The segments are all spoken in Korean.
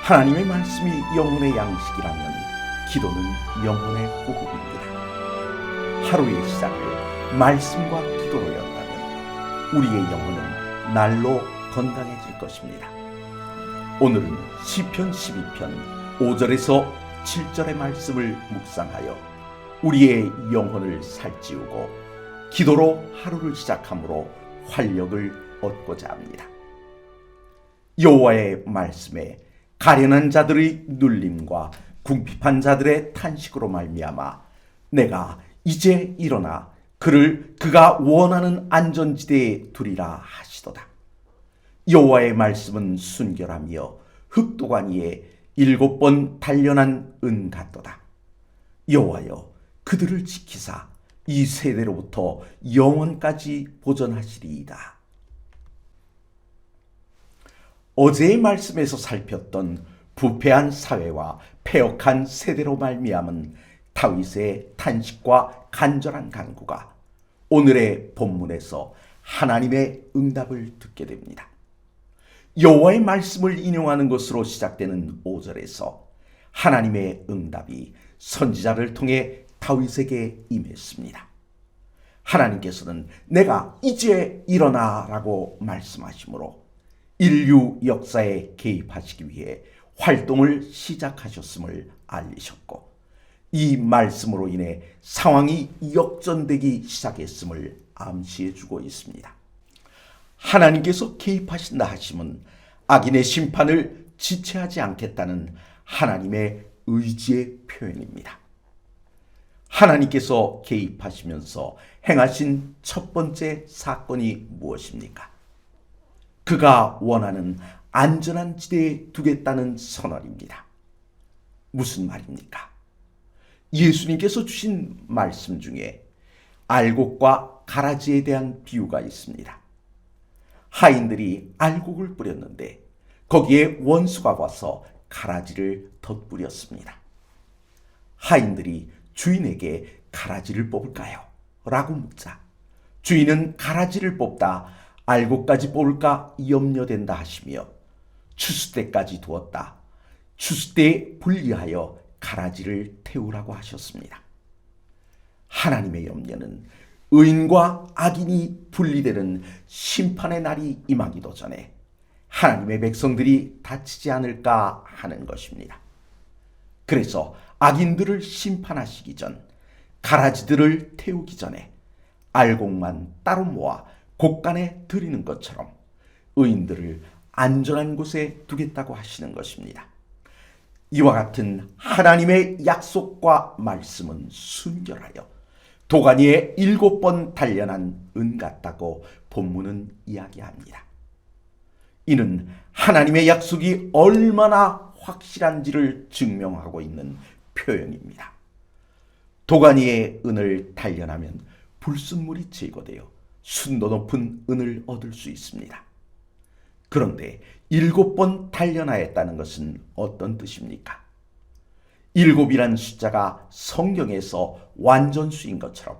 하나님의 말씀이 영혼의 양식이라면 기도는 영혼의 호흡입니다. 하루의 시작을 말씀과 기도로 연다면 우리의 영혼은 날로 건강해질 것입니다. 오늘은 시편 12편 5절에서 7절의 말씀을 묵상하여 우리의 영혼을 살찌우고 기도로 하루를 시작함으로 활력을 얻고자 합니다. 여호와의 말씀에 가련한 자들의 눌림과 궁핍한 자들의 탄식으로 말미암아 내가 이제 일어나 그를 그가 원하는 안전지대에 두리라 하시도다. 여호와의 말씀은 순결하며 흑도관 위에 7번 단련한 은 같도다. 여호와여, 그들을 지키사 이 세대로부터 영원까지 보존하시리이다. 어제의 말씀에서 살폈던 부패한 사회와 패역한 세대로 말미암은 다윗의 탄식과 간절한 간구가 오늘의 본문에서 하나님의 응답을 듣게 됩니다. 여호와의 말씀을 인용하는 것으로 시작되는 5절에서 하나님의 응답이 선지자를 통해 다윗에게 임했습니다. 하나님께서는 내가 이제 일어나라고 말씀하시므로 인류 역사에 개입하시기 위해 활동을 시작하셨음을 알리셨고, 이 말씀으로 인해 상황이 역전되기 시작했음을 암시해주고 있습니다. 하나님께서 개입하신다 하심은 악인의 심판을 지체하지 않겠다는 하나님의 의지의 표현입니다. 하나님께서 개입하시면서 행하신 첫 번째 사건이 무엇입니까? 그가 원하는 안전한 지대에 두겠다는 선언입니다. 무슨 말입니까? 예수님께서 주신 말씀 중에 알곡과 가라지에 대한 비유가 있습니다. 하인들이 알곡을 뿌렸는데 거기에 원수가 와서 가라지를 덧뿌렸습니다. 하인들이 주인에게 가라지를 뽑을까요? 라고 묻자 주인은 가라지를 뽑다 알곡까지 뽑을까 염려된다 하시며 추수 때까지 두었다 추수 때에 분리하여 가라지를 태우라고 하셨습니다. 하나님의 염려는 의인과 악인이 분리되는 심판의 날이 임하기도 전에 하나님의 백성들이 다치지 않을까 하는 것입니다. 그래서 악인들을 심판하시기 전, 가라지들을 태우기 전에 알곡만 따로 모아 곳간에 드리는 것처럼 의인들을 안전한 곳에 두겠다고 하시는 것입니다. 이와 같은 하나님의 약속과 말씀은 순결하여 도가니 위에 7번 단련한 은 같다고 본문은 이야기합니다. 이는 하나님의 약속이 얼마나 확실한지를 증명하고 있는 표현입니다. 도가니 위에 은을 단련하면 불순물이 제거되어 순도 높은 은을 얻을 수 있습니다. 그런데 7번 단련하였다는 것은 어떤 뜻입니까? 7이란 숫자가 성경에서 완전수인 것처럼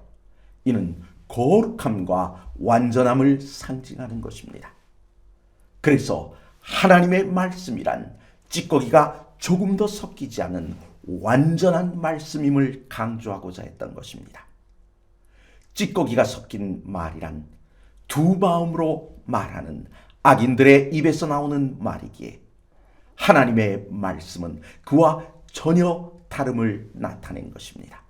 이는 거룩함과 완전함을 상징하는 것입니다. 그래서 하나님의 말씀이란 찌꺼기가 조금 더 섞이지 않은 완전한 말씀임을 강조하고자 했던 것입니다. 찌꺼기가 섞인 말이란 두 마음으로 말하는 악인들의 입에서 나오는 말이기에 하나님의 말씀은 그와 전혀 다름을 나타낸 것입니다.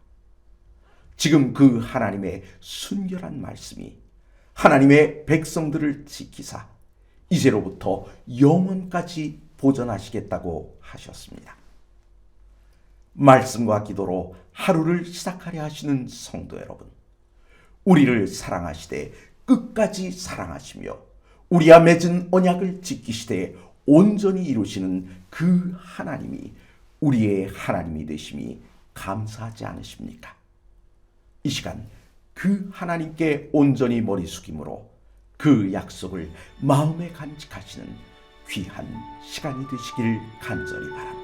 지금 그 하나님의 순결한 말씀이 하나님의 백성들을 지키사 이제로부터 영원까지 보존하시겠다고 하셨습니다. 말씀과 기도로 하루를 시작하려 하시는 성도 여러분, 우리를 사랑하시되 끝까지 사랑하시며 우리와 맺은 언약을 지키시되 온전히 이루시는 그 하나님이 우리의 하나님이 되심이 감사하지 않으십니까? 이 시간 그 하나님께 온전히 머리 숙임으로 그 약속을 마음에 간직하시는 귀한 시간이 되시길 간절히 바랍니다.